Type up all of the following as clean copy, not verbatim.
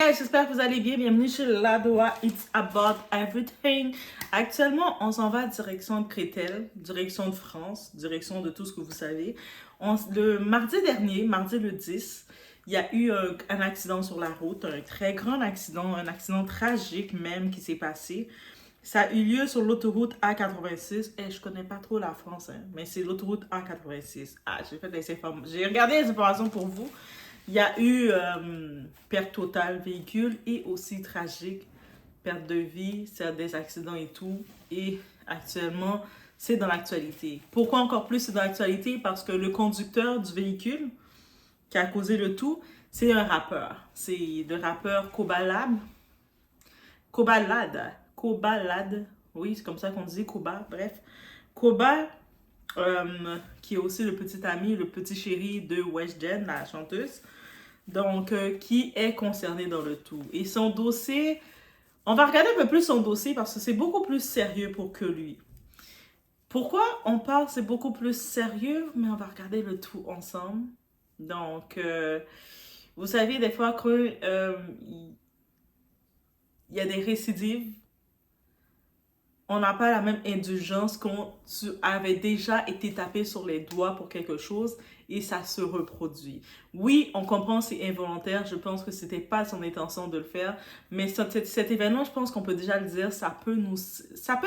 Hey, j'espère que vous allez bien. Bienvenue chez Ladoa It's About Everything. Actuellement, on s'en va direction de Créteil, direction de France, direction de tout ce que vous savez. Le mardi dernier, mardi le 10, il y a eu un accident sur la route, un très grand accident, un accident tragique même qui s'est passé. Ça a eu lieu sur l'autoroute A86. Je connais pas trop la France, hein, mais c'est l'autoroute A86. J'ai regardé les informations pour vous. Il y a eu perte totale véhicule et aussi tragique, perte de vie, c'est des accidents et tout. Et actuellement, c'est dans l'actualité. Pourquoi encore plus c'est dans l'actualité? Parce que le conducteur du véhicule qui a causé le tout, c'est un rappeur. C'est le rappeur Kobalab. Kobalade. Oui, c'est comme ça qu'on dit, Koba. Bref. Koba, qui est aussi le petit ami, le petit chéri de Weshden, la chanteuse. Donc, qui est concerné dans le tout. Et son dossier, on va regarder un peu plus son dossier parce que c'est beaucoup plus sérieux pour que lui. Pourquoi on parle c'est beaucoup plus sérieux, mais on va regarder le tout ensemble. Donc, vous savez, des fois qu'il y a des récidives, on n'a pas la même indulgence qu'on avait déjà été tapé sur les doigts pour quelque chose et ça se reproduit. Oui, on comprend c'est involontaire, je pense que c'était pas son intention de le faire, mais cet événement, je pense qu'on peut déjà le dire, ça peut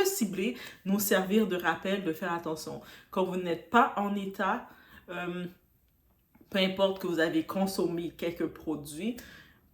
cibler, nous servir de rappel, de faire attention. Quand vous n'êtes pas en état, peu importe que vous avez consommé quelques produits,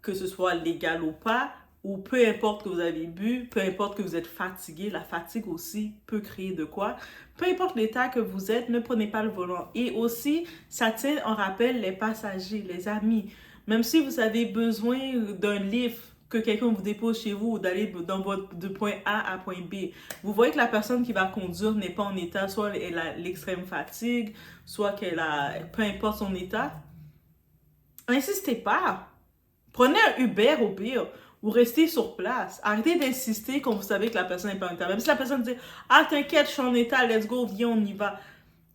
que ce soit légal ou pas, ou peu importe que vous avez bu, peu importe que vous êtes fatigué, la fatigue aussi peut créer de quoi. Peu importe l'état que vous êtes, ne prenez pas le volant. Et aussi, ça tient en rappel les passagers, les amis. Même si vous avez besoin d'un lift, que quelqu'un vous dépose chez vous ou d'aller de point A à point B, vous voyez que la personne qui va conduire n'est pas en état, soit elle a l'extrême fatigue, soit qu'elle a, peu importe son état, insistez pas. Prenez un Uber au pire ou restez sur place. Arrêtez d'insister quand vous savez que la personne n'est pas en état. Même si la personne dit « Ah, t'inquiète, je suis en état, let's go, viens, on y va. »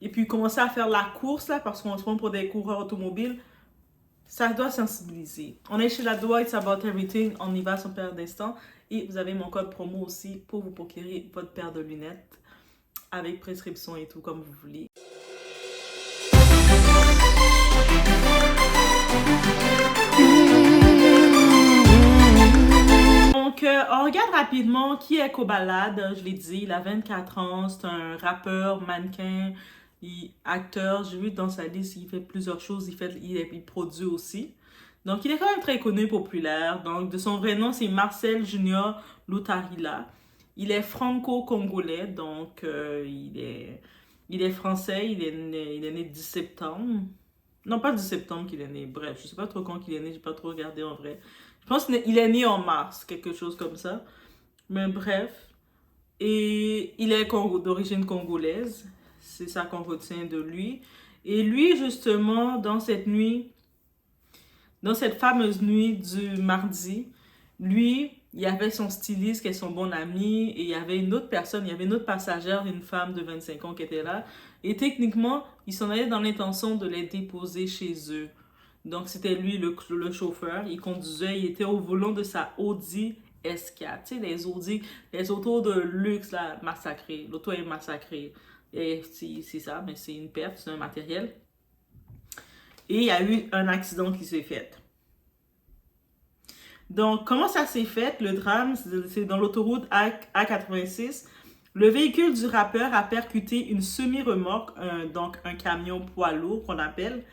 Et puis commencer à faire la course là parce qu'on se prend pour des coureurs automobiles, ça doit sensibiliser. On est chez Ladoa It's About Everything, on y va sans perdre d'instant. Et vous avez mon code promo aussi pour vous procurer votre paire de lunettes avec prescription et tout comme vous voulez. Donc, on regarde rapidement qui est Kobalade. Je l'ai dit, il a 24 ans, c'est un rappeur, mannequin, acteur. J'ai vu dans sa liste, il fait plusieurs choses, il produit aussi. Donc, il est quand même très connu, populaire. Donc, de son vrai nom, c'est Marcel Junior Lutarila. Il est franco-congolais, donc il est français, il est né 10 septembre. Non, pas 10 septembre qu'il est né, bref, je sais pas trop quand il est né, j'ai pas trop regardé en vrai. Je pense qu'il est né en mars, quelque chose comme ça. Mais bref. Et il est d'origine congolaise. C'est ça qu'on retient de lui. Et lui, justement, dans cette fameuse nuit du mardi, lui, il y avait son styliste qui est son bon ami et il y avait une autre personne, il y avait une autre passagère, une femme de 25 ans qui était là. Et techniquement, ils s'en allaient dans l'intention de les déposer chez eux. Donc, c'était lui le chauffeur. Il conduisait, il était au volant de sa Audi S4. Tu sais, les autos de luxe, là, massacrées. L'auto est massacrée. Et c'est ça, mais c'est une perte, c'est un matériel. Et il y a eu un accident qui s'est fait. Donc, comment ça s'est fait? Le drame, c'est dans l'autoroute A86. Le véhicule du rappeur a percuté une semi-remorque, donc un camion poids lourd qu'on appelle,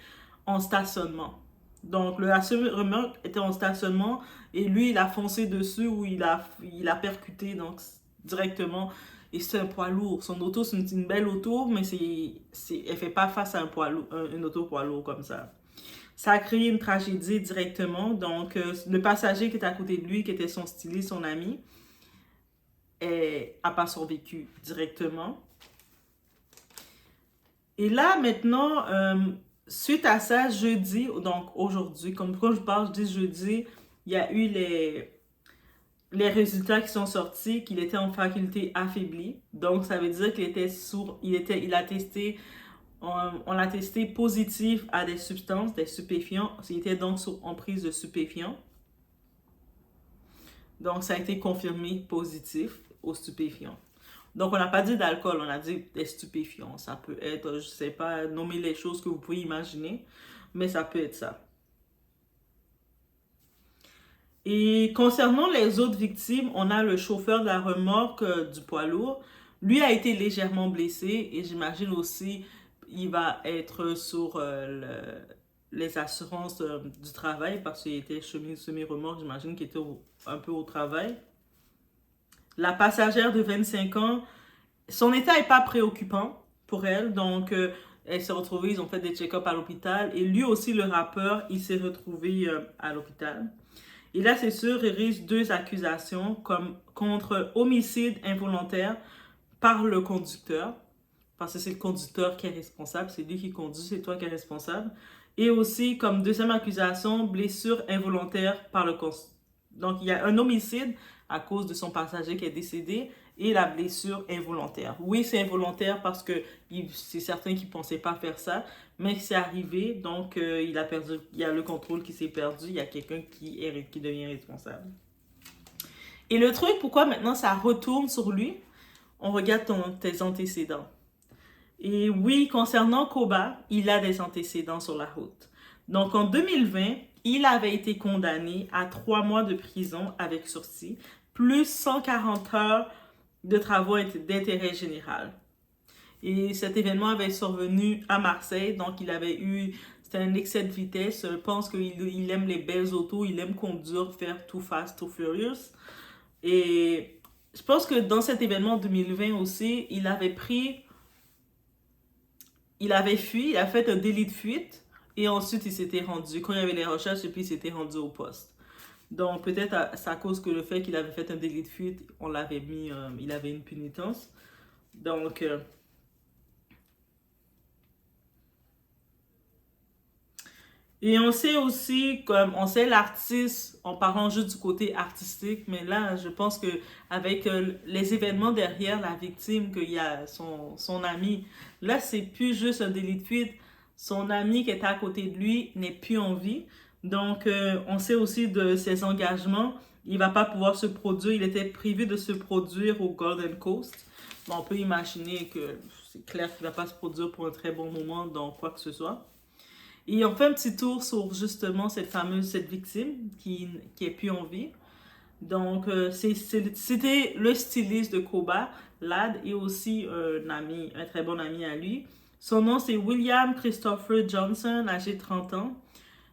en stationnement. Donc, la semi-remorque était en stationnement et lui, il a foncé dessus ou il a percuté donc, directement. Et c'est un poids lourd. Son auto, c'est une belle auto, mais elle ne fait pas face à un poids lourd, une auto poids lourd comme ça. Ça a créé une tragédie directement. Donc, le passager qui était à côté de lui, qui était son styliste, son ami, n'a pas survécu directement. Et là, maintenant, suite à ça, jeudi, donc aujourd'hui, comme quand je parle, je dis jeudi, il y a eu les résultats qui sont sortis, qu'il était en faculté affaiblie. Donc, ça veut dire qu'il était sourd, il a testé... On l'a testé positif à des substances, des stupéfiants. Il était donc en prise de stupéfiants. Donc, ça a été confirmé positif aux stupéfiants. Donc, on n'a pas dit d'alcool, on a dit des stupéfiants. Ça peut être, je sais pas, nommer les choses que vous pouvez imaginer, mais ça peut être ça. Et concernant les autres victimes, on a le chauffeur de la remorque du poids lourd. Lui a été légèrement blessé et j'imagine aussi il va être sur les assurances du travail parce qu'il était semi-remorque, j'imagine qu'il était un peu au travail. La passagère de 25 ans, son état n'est pas préoccupant pour elle, donc elle s'est retrouvée, ils ont fait des check-ups à l'hôpital et lui aussi, le rappeur, il s'est retrouvé à l'hôpital. Et là, c'est sûr, il risque 2 accusations comme contre homicide involontaire par le conducteur, parce que c'est le conducteur qui est responsable, c'est lui qui conduit, c'est toi qui es responsable. Et aussi, comme deuxième accusation, blessure involontaire par le conducteur. Donc, il y a un homicide à cause de son passager qui est décédé et la blessure involontaire. Oui, c'est involontaire parce que c'est certain qu'il ne pensait pas faire ça, mais c'est arrivé, donc il y a le contrôle qui s'est perdu, il y a quelqu'un qui devient responsable. Et le truc, pourquoi maintenant ça retourne sur lui, on regarde tes antécédents. Et oui, concernant Koba, il a des antécédents sur la route. Donc en 2020, il avait été condamné à 3 mois de prison avec sursis, plus 140 heures de travaux d'intérêt général. Et cet événement avait survenu à Marseille, donc c'était un excès de vitesse. Je pense qu'il aime les belles autos, il aime conduire, faire Too Fast, Too Furious. Et je pense que dans cet événement 2020 aussi, il avait fui, il a fait un délit de fuite et ensuite il s'était rendu, quand il y avait les recherches, et puis il s'était rendu au poste. Donc peut-être c'est à cause que le fait qu'il avait fait un délit de fuite, on l'avait mis, il avait une pénitence. Donc et on sait aussi, comme on sait l'artiste, en parlant juste du côté artistique, mais là, je pense que avec les événements derrière la victime, qu'il y a son ami, là, c'est plus juste un délit de fuite. Son ami qui était à côté de lui n'est plus en vie. Donc, on sait aussi de ses engagements. Il va pas pouvoir se produire. Il était privé de se produire au Golden Coast. Bon, on peut imaginer que c'est clair qu'il va pas se produire pour un très bon moment dans quoi que ce soit. Et on fait un petit tour sur justement cette victime qui est plus en vie. Donc, c'était le styliste de Koba, Lad, et aussi un très bon ami à lui. Son nom, c'est William Christopher Johnson, âgé de 30 ans,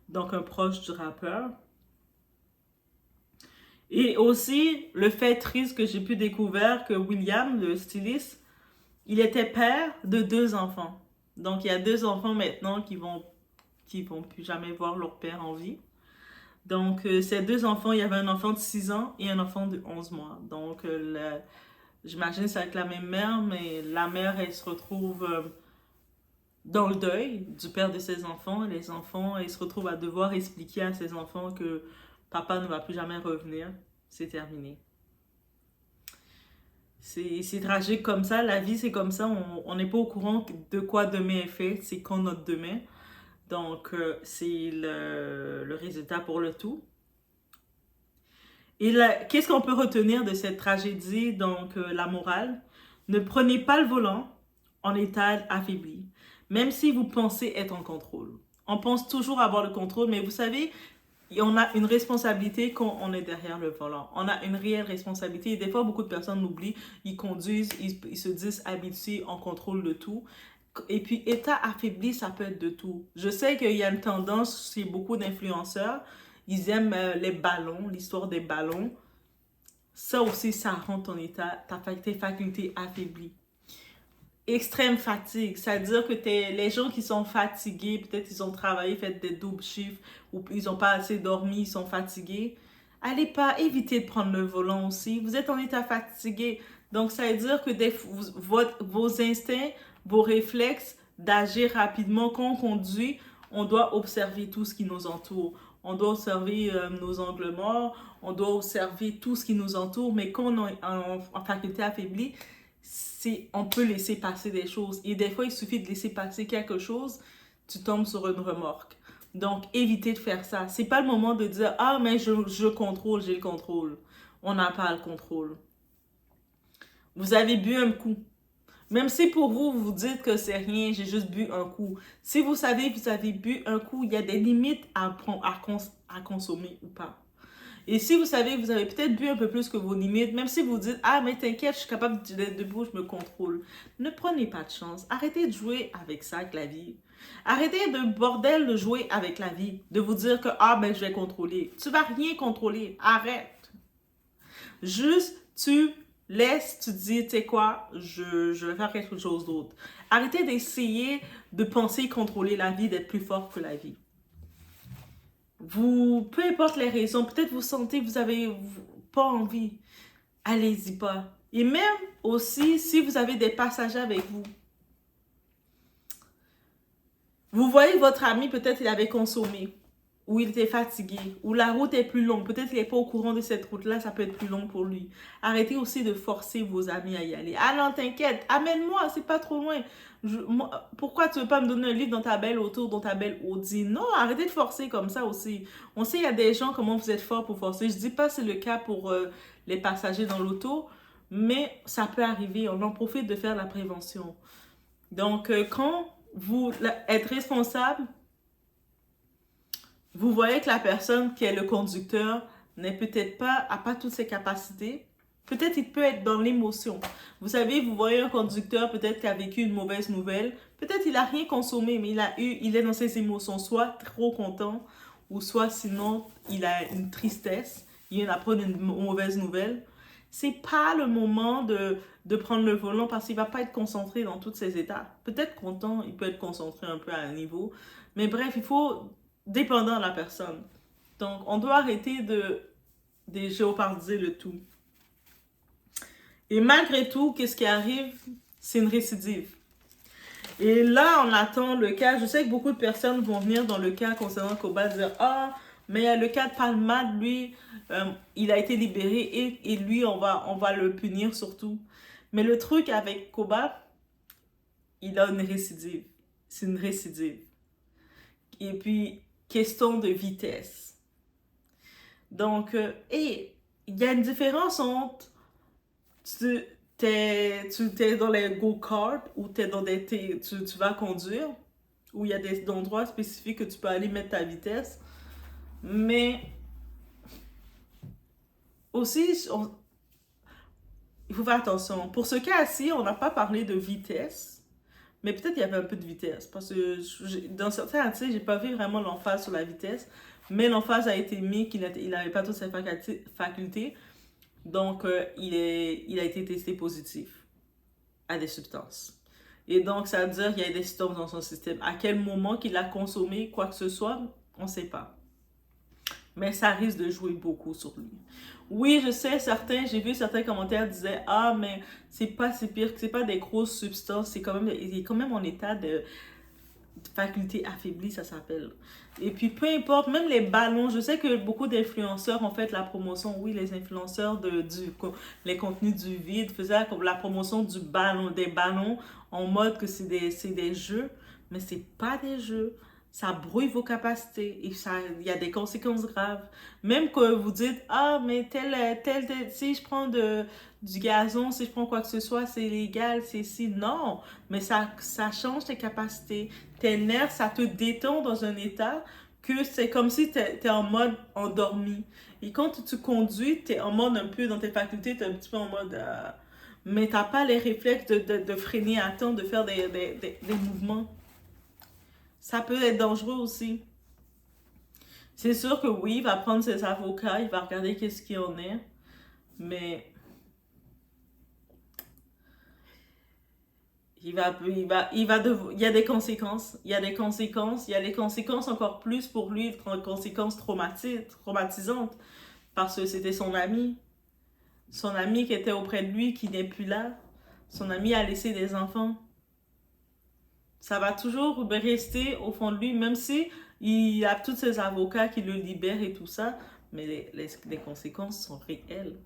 donc un proche du rappeur. Et aussi, le fait triste que j'ai pu découvrir que William, le styliste, il était père de 2 enfants. Donc, il y a 2 enfants maintenant qui vont plus jamais voir leur père en vie. Donc, ces 2 enfants, il y avait un enfant de 6 ans et un enfant de 11 mois. Donc, j'imagine c'est avec la même mère, mais la mère, elle se retrouve dans le deuil du père de ses enfants. Et les enfants, elle se retrouve à devoir expliquer à ses enfants que papa ne va plus jamais revenir. C'est terminé. C'est tragique comme ça. La vie, c'est comme ça. On n'est pas au courant de quoi demain est fait. C'est quand notre demain. Donc, c'est le résultat pour le tout. Et qu'est-ce qu'on peut retenir de cette tragédie? Donc, la morale, ne prenez pas le volant en état affaibli, même si vous pensez être en contrôle. On pense toujours avoir le contrôle, mais vous savez, on a une responsabilité quand on est derrière le volant. On a une réelle responsabilité. Et des fois, beaucoup de personnes l'oublient. Ils conduisent, ils se disent habitués, en contrôle de tout. Et puis, état affaibli, ça peut être de tout. Je sais qu'il y a une tendance chez beaucoup d'influenceurs. Ils aiment les ballons, l'histoire des ballons. Ça aussi, ça rend ton état, tes facultés affaiblies. Extrême fatigue, c'est-à-dire que les gens qui sont fatigués, peut-être ils ont travaillé, fait des doubles chiffres, ou ils n'ont pas assez dormi, ils sont fatigués. Allez pas éviter de prendre le volant aussi. Vous êtes en état fatigué. Donc, ça veut dire que vos instincts, vos réflexes d'agir rapidement quand on conduit, on doit observer tout ce qui nous entoure. On doit observer nos angles morts, on doit observer tout ce qui nous entoure, mais quand on est en faculté affaiblie, on peut laisser passer des choses. Et des fois, il suffit de laisser passer quelque chose, tu tombes sur une remorque. Donc, évitez de faire ça. C'est pas le moment de dire « Ah, mais je contrôle, j'ai le contrôle. » on n'a pas le contrôle. Vous avez bu un coup. Même si pour vous, vous dites que c'est rien, j'ai juste bu un coup. Si vous savez que vous avez bu un coup, il y a des limites à consommer ou pas. Et si vous savez que vous avez peut-être bu un peu plus que vos limites, même si vous dites « Ah, mais t'inquiète, je suis capable d'être debout, je me contrôle », ne prenez pas de chance. Arrêtez de jouer avec ça, avec la vie. Arrêtez de bordel de jouer avec la vie. De vous dire que « Ah, ben je vais contrôler ». Tu vas rien contrôler. Arrête. Juste, tu laisses, tu te dis « Tu sais quoi, je vais faire quelque chose d'autre ». Arrêtez d'essayer de penser contrôler la vie, d'être plus fort que la vie. Vous, peu importe les raisons, peut-être vous sentez que vous avez pas envie, allez-y pas. Et même aussi, si vous avez des passagers avec vous, vous voyez votre ami, peut-être il avait consommé, ou il était fatigué, ou la route est plus longue, peut-être il n'est pas au courant de cette route-là, ça peut être plus long pour lui. Arrêtez aussi de forcer vos amis à y aller. Ah non, t'inquiète, amène-moi, c'est pas trop loin. Pourquoi tu veux pas me donner un livre dans ta belle auto, dans ta belle Audi? Non, arrêtez de forcer comme ça aussi. On sait, il y a des gens, comment vous êtes forts pour forcer. Je dis pas que c'est le cas pour les passagers dans l'auto, mais ça peut arriver. On en profite de faire la prévention. Donc, quand vous êtes responsable, vous voyez que la personne qui est le conducteur n'est peut-être pas, a pas toutes ses capacités. Peut-être il peut être dans l'émotion. Vous savez, vous voyez un conducteur peut-être qui a vécu une mauvaise nouvelle. Peut-être il n'a rien consommé, mais il est dans ses émotions, soit trop content, ou soit sinon il a une tristesse. Il vient d'apprendre une mauvaise nouvelle. C'est pas le moment de prendre le volant parce qu'il va pas être concentré dans tous ses états. Peut-être content, il peut être concentré un peu à un niveau. Mais bref, il faut dépendant de la personne. Donc, on doit arrêter de géopardiser le tout. Et malgré tout, qu'est-ce qui arrive? C'est une récidive. Et là, on attend le cas. Je sais que beaucoup de personnes vont venir dans le cas concernant Koba dire « Ah, mais il y a le cas de Palmade, lui, il a été libéré et lui, on va le punir surtout. » Mais le truc avec Koba, il a une récidive. C'est une récidive. Et puis, question de vitesse. Donc, il y a une différence entre tu es dans les go-karts ou tu vas conduire, où il y a des endroits spécifiques que tu peux aller mettre ta vitesse. Mais aussi, il faut faire attention. Pour ce cas-ci, on n'a pas parlé de vitesse, mais peut-être qu'il y avait un peu de vitesse. Parce que dans certains articles, j'ai pas vu vraiment l'emphase sur la vitesse, mais l'emphase a été mis qu'il n'avait pas toutes ses facultés. Donc, il a été testé positif à des substances. Et donc, ça veut dire qu'il y a des substances dans son système. À quel moment qu'il a consommé quoi que ce soit, on ne sait pas. Mais ça risque de jouer beaucoup sur lui. Oui, je sais, j'ai vu certains commentaires disaient « Ah, mais c'est pas si pire, que c'est pas des grosses substances, il est quand même en état de faculté affaiblie, ça s'appelle. » Et puis, peu importe, même les ballons, je sais que beaucoup d'influenceurs ont fait la promotion, oui, les influenceurs les contenus du vide faisaient la promotion des ballons en mode que c'est des jeux, mais c'est pas des jeux. Ça brouille vos capacités et il y a des conséquences graves. Même que vous dites, ah, mais si je prends du gazon, si je prends quoi que ce soit, c'est illégal, c'est si. Non, mais ça change tes capacités. Tes nerfs, ça te détend dans un état que c'est comme si tu es en mode endormi. Et quand tu conduis, tu es en mode un peu dans tes facultés, tu es un petit peu en mode... mais tu n'as pas les réflexes de freiner à temps, de faire des mouvements. Ça peut être dangereux aussi. C'est sûr que oui, il va prendre ses avocats, il va regarder qu'est-ce qu'il en est, mais il y a des conséquences. Il y a des conséquences encore plus pour lui, des conséquences traumatisantes, parce que c'était son ami. Son ami qui était auprès de lui, qui n'est plus là. Son ami a laissé des enfants. Ça va toujours rester au fond de lui, même si il a tous ses avocats qui le libèrent et tout ça, mais les conséquences sont réelles.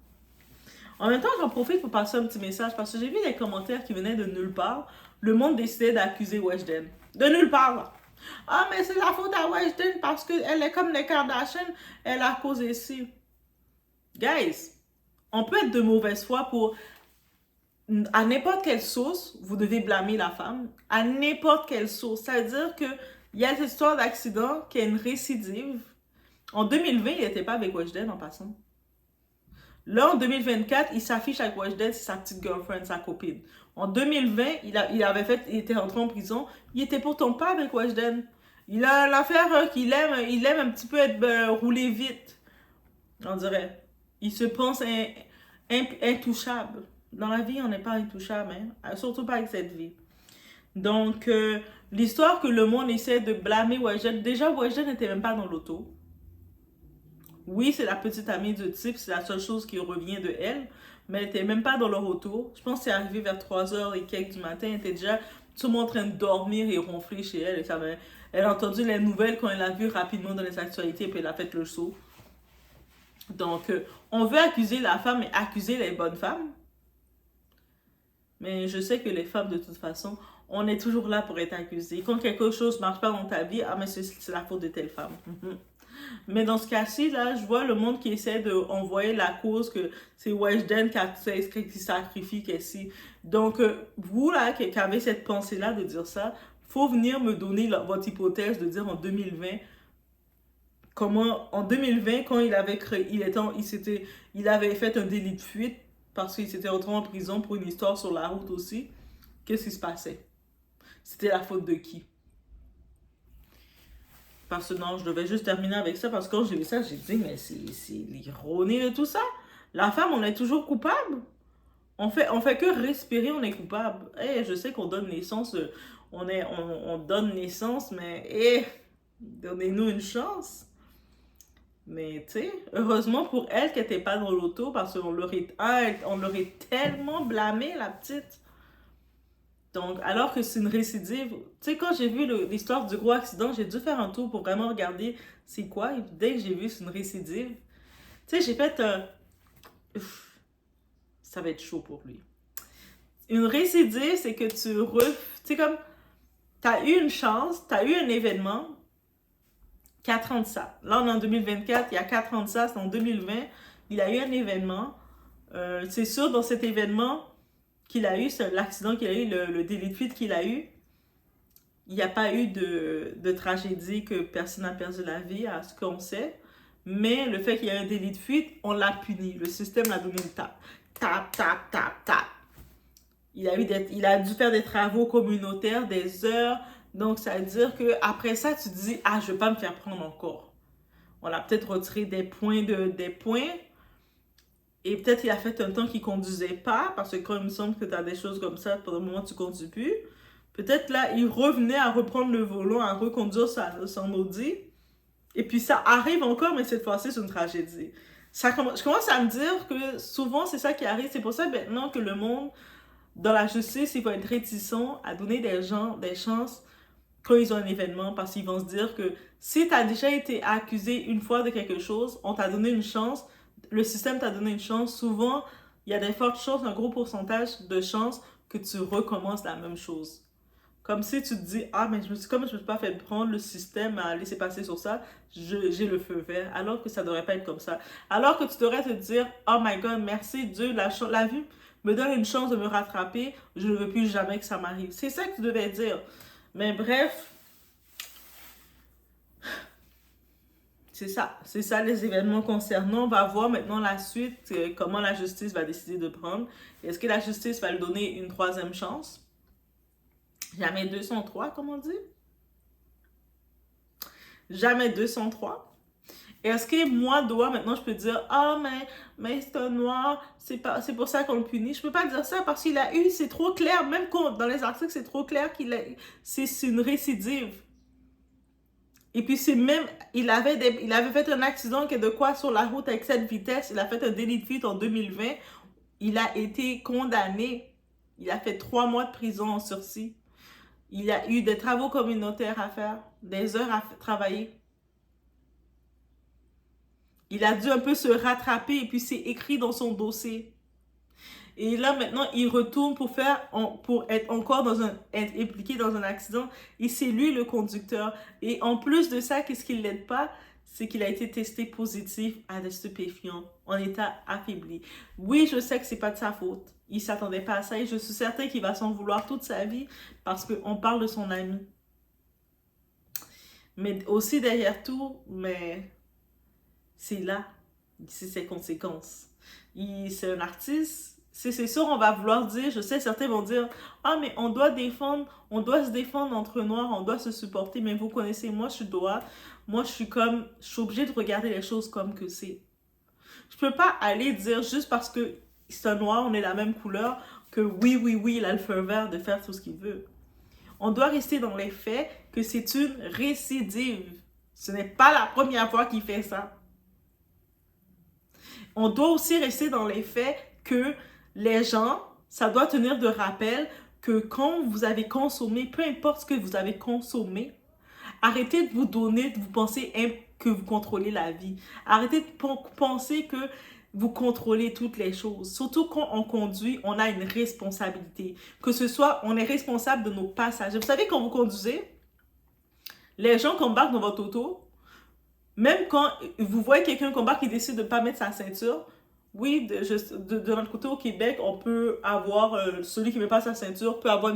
En même temps, j'en profite pour passer un petit message parce que j'ai vu des commentaires qui venaient de nulle part. Le monde décidait d'accuser Weshden. De nulle part, là. Ah, mais c'est la faute à Weshden parce qu'elle est comme les Kardashians, elle a causé ci. Guys, On peut être de mauvaise foi pour... À n'importe quelle sauce, vous devez blâmer la femme. À n'importe quelle sauce. Ça veut dire qu'il y a cette histoire d'accident qui est une récidive. En 2020, il n'était pas avec Weshden en passant. Là, en 2024, il s'affiche avec Weshden, c'est sa petite girlfriend, sa copine. En 2020, il était rentré en prison. Il était pourtant pas avec Weshden. Il a l'affaire qu'il aime, il aime un petit peu être roulé vite, on dirait. Il se pense intouchable. Dans la vie, on n'est pas intouchable, hein? Surtout pas avec cette vie. Donc, l'histoire que le monde essaie de blâmer Weshden, déjà Weshden n'était même pas dans l'auto. Oui, c'est la petite amie du type, c'est la seule chose qui revient de elle, mais elle n'était même pas dans leur auto. Je pense que c'est arrivé vers 3h et quelques du matin, elle était déjà tout le monde en train de dormir et ronfler chez elle. Elle a entendu les nouvelles quand elle a vu rapidement dans les actualités et puis elle a fait le saut. Donc, on veut accuser la femme et accuser les bonnes femmes. Mais je sais que les femmes, de toute façon, on est toujours là pour être accusées. Quand quelque chose ne marche pas dans ta vie, ah, mais c'est la faute de telle femme. Mais dans ce cas-ci, là, je vois le monde qui essaie d'envoyer la cause que c'est Weshden qui sacrifie, qu'est-ce. Donc, vous, là, qui avez cette pensée-là de dire ça, faut venir me donner votre hypothèse de dire en 2020, comment, en 2020, quand il avait créé, il avait fait un délit de fuite parce qu'il s'était retrouvé en prison pour une histoire sur la route aussi, qu'est-ce qui se passait? C'était la faute de qui? Parce que non, je devais juste terminer avec ça parce que quand j'ai vu ça, j'ai dit, mais c'est l'ironie de tout ça. La femme, on est toujours coupable. On fait que respirer, on est coupable. Eh, je sais qu'on donne naissance, on donne naissance, mais donnez-nous une chance. Mais tu sais, heureusement pour elle qu'elle n'était pas dans l'auto parce qu'on l'aurait tellement blâmé, la petite. Donc, alors que c'est une récidive, tu sais, quand j'ai vu l'histoire du gros accident, j'ai dû faire un tour pour vraiment regarder c'est quoi. Et dès que j'ai vu c'est une récidive, tu sais, j'ai fait ça va être chaud pour lui. Une récidive, c'est que tu sais, comme, t'as eu une chance, t'as eu un événement, 4 ans de ça. Là, on est en 2024, il y a 4 ans de ça, c'est en 2020, il a eu un événement. C'est sûr, dans cet événement qu'il a eu, l'accident qu'il a eu, le délit de fuite qu'il a eu, il n'y a pas eu de tragédie que personne n'a perdu la vie, à ce qu'on sait. Mais le fait qu'il y ait un délit de fuite, on l'a puni. Le système l'a donné une tape. Tape, tape, tape, tape. Il a dû faire des travaux communautaires, des heures. Donc, ça veut dire qu'après ça, tu te dis, ah, je ne vais pas me faire prendre encore. On a peut-être retiré des points. Et peut-être il a fait un temps qu'il ne conduisait pas, parce que quand il me semble que tu as des choses comme ça, pendant le moment tu ne conduis plus. Peut-être là, il revenait à reprendre le volant, à reconduire son Audi. Et puis ça arrive encore, mais cette fois-ci, c'est une tragédie. Je commence à me dire que souvent, c'est ça qui arrive. C'est pour ça maintenant que le monde, dans la justice, il va être réticent à donner des gens des chances quand ils ont un événement, parce qu'ils vont se dire que si tu as déjà été accusé une fois de quelque chose, on t'a donné une chance, le système t'a donné une chance, souvent, il y a des fortes chances, un gros pourcentage de chances que tu recommences la même chose. Comme si tu te dis, ah, mais comme je ne me suis pas fait prendre, le système a laissé passer sur ça, j'ai le feu vert, alors que ça ne devrait pas être comme ça. Alors que tu devrais te dire, oh my God, merci Dieu, la vie me donne une chance de me rattraper, je ne veux plus jamais que ça m'arrive. C'est ça que tu devais dire. Mais bref, c'est ça les événements concernant. On va voir maintenant la suite, comment la justice va décider de prendre. Est-ce que la justice va lui donner une troisième chance? Jamais 203, comme on dit. Jamais 203. Est-ce que moi, maintenant, je peux dire, ah, mais c'est un noir, c'est pour ça qu'on le punit. Je peux pas dire ça parce qu'il a eu, c'est trop clair, même dans les articles, c'est trop clair c'est une récidive. Et puis c'est même, il avait fait un accident qui est de quoi sur la route avec cette vitesse, il a fait un délit de fuite en 2020, il a été condamné, il a fait 3 mois de prison en sursis. Il a eu des travaux communautaires à faire, des heures à travailler. Il a dû un peu se rattraper et puis c'est écrit dans son dossier. Et là, maintenant, il retourne pour être encore être impliqué dans un accident. Et c'est lui le conducteur. Et en plus de ça, qu'est-ce qui ne l'aide pas? c'est qu'il a été testé positif à des stupéfiants en état affaibli. Oui, je sais que c'est pas de sa faute. Il s'attendait pas à ça et je suis certain qu'il va s'en vouloir toute sa vie parce qu'on parle de son ami. Mais aussi derrière tout, mais c'est là, c'est ses conséquences. C'est un artiste, c'est sûr, on va vouloir dire, je sais, certains vont dire, ah, mais on doit se défendre entre noirs, on doit se supporter, mais vous connaissez, moi, je suis obligée de regarder les choses comme que c'est. Je peux pas aller dire juste parce que c'est un noir, on est la même couleur, que oui, il a le feu vert de faire tout ce qu'il veut. On doit rester dans les faits que c'est une récidive. Ce n'est pas la première fois qu'il fait ça. On doit aussi rester dans les faits que les gens, ça doit tenir de rappel que quand vous avez consommé, peu importe ce que vous avez consommé, arrêtez de vous donner, de vous penser que vous contrôlez la vie. Arrêtez de penser que vous contrôlez toutes les choses. Surtout quand on conduit, on a une responsabilité. Que ce soit, on est responsable de nos passagers. Vous savez, quand vous conduisez, les gens qui embarquent dans votre auto, même quand vous voyez quelqu'un qui embarque qui décide de ne pas mettre sa ceinture, oui, de notre côté au Québec, on peut avoir, celui qui ne met pas sa ceinture peut avoir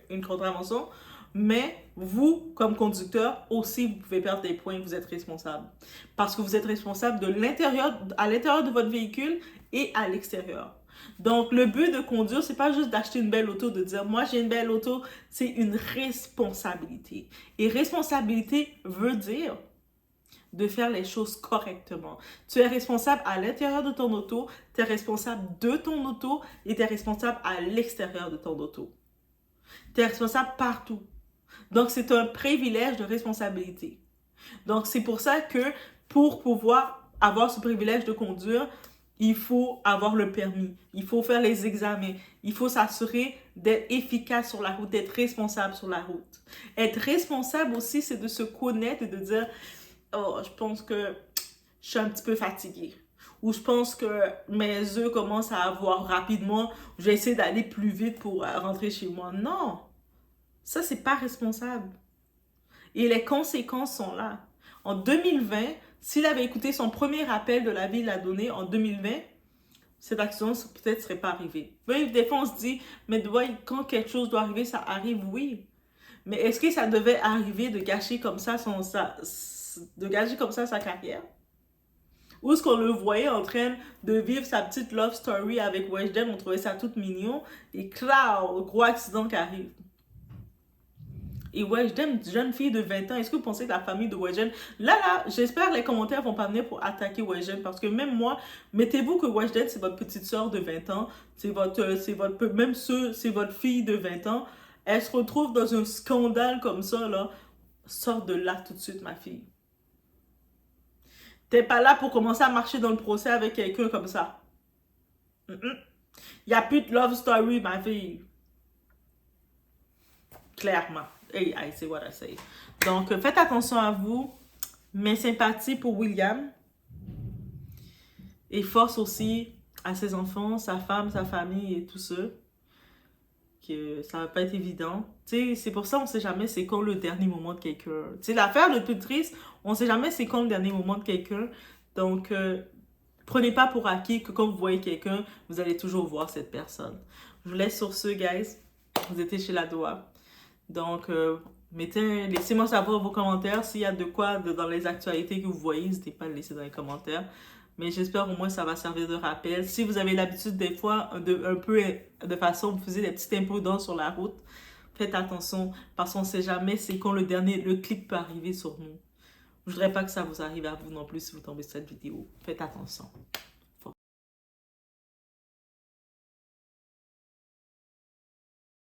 une contravention, mais vous, comme conducteur, aussi, vous pouvez perdre des points, vous êtes responsable. Parce que vous êtes responsable à l'intérieur de votre véhicule et à l'extérieur. Donc, le but de conduire, c'est pas juste d'acheter une belle auto, de dire, moi, j'ai une belle auto, c'est une responsabilité. Et responsabilité veut dire de faire les choses correctement. Tu es responsable à l'intérieur de ton auto, tu es responsable de ton auto et tu es responsable à l'extérieur de ton auto. Tu es responsable partout. Donc, c'est un privilège de responsabilité. Donc, c'est pour ça que pour pouvoir avoir ce privilège de conduire, il faut avoir le permis, il faut faire les examens, il faut s'assurer d'être efficace sur la route, d'être responsable sur la route. Être responsable aussi, c'est de se connaître et de dire « Oh, je pense que je suis un petit peu fatiguée. » Ou je pense que mes œufs commencent à avoir rapidement, je vais essayer d'aller plus vite pour rentrer chez moi. Non! Ça, c'est pas responsable. Et les conséquences sont là. En 2020, s'il avait écouté son premier appel de la ville à donner en 2020, cette accident peut-être ne serait pas arrivé. Mais des fois, on se dit, mais quand quelque chose doit arriver, ça arrive, oui. Mais est-ce que ça devait arriver de gâcher comme ça sa carrière? Ou est-ce qu'on le voyait en train de vivre sa petite love story avec Weshden, on trouvait ça tout mignon, et claro, gros accident qui arrive. Et Weshden, jeune fille de 20 ans, est-ce que vous pensez que la famille de Weshden... Là, j'espère que les commentaires vont pas venir pour attaquer Weshden, parce que même moi, mettez-vous que Weshden, c'est votre petite soeur de 20 ans, c'est votre fille de 20 ans, elle se retrouve dans un scandale comme ça, là, sors de là tout de suite, ma fille. T'es pas là pour commencer à marcher dans le procès avec quelqu'un comme ça. Il n'y a plus de love story, ma fille. Clairement. Hey, I say what I say. Donc, faites attention à vous. Mes sympathies pour William. Et force aussi à ses enfants, sa femme, sa famille et tous ceux. Que ça va pas être évident. Tu sais, c'est pour ça qu'on sait jamais c'est quand le dernier moment de quelqu'un. Tu sais, l'affaire le plus triste, on sait jamais c'est quand le dernier moment de quelqu'un. Donc, prenez pas pour acquis que quand vous voyez quelqu'un, vous allez toujours voir cette personne. Je vous laisse sur ce, guys. Vous étiez chez la Doua. Donc, laissez-moi savoir vos commentaires. S'il y a de quoi dans les actualités que vous voyez, n'hésitez pas à le laisser dans les commentaires. Mais j'espère au moins que ça va servir de rappel. Si vous avez l'habitude des fois, de façon, vous faisiez des petites imprudences sur la route, faites attention parce qu'on ne sait jamais c'est quand le clic peut arriver sur nous. Je ne voudrais pas que ça vous arrive à vous non plus si vous tombez sur cette vidéo. Faites attention.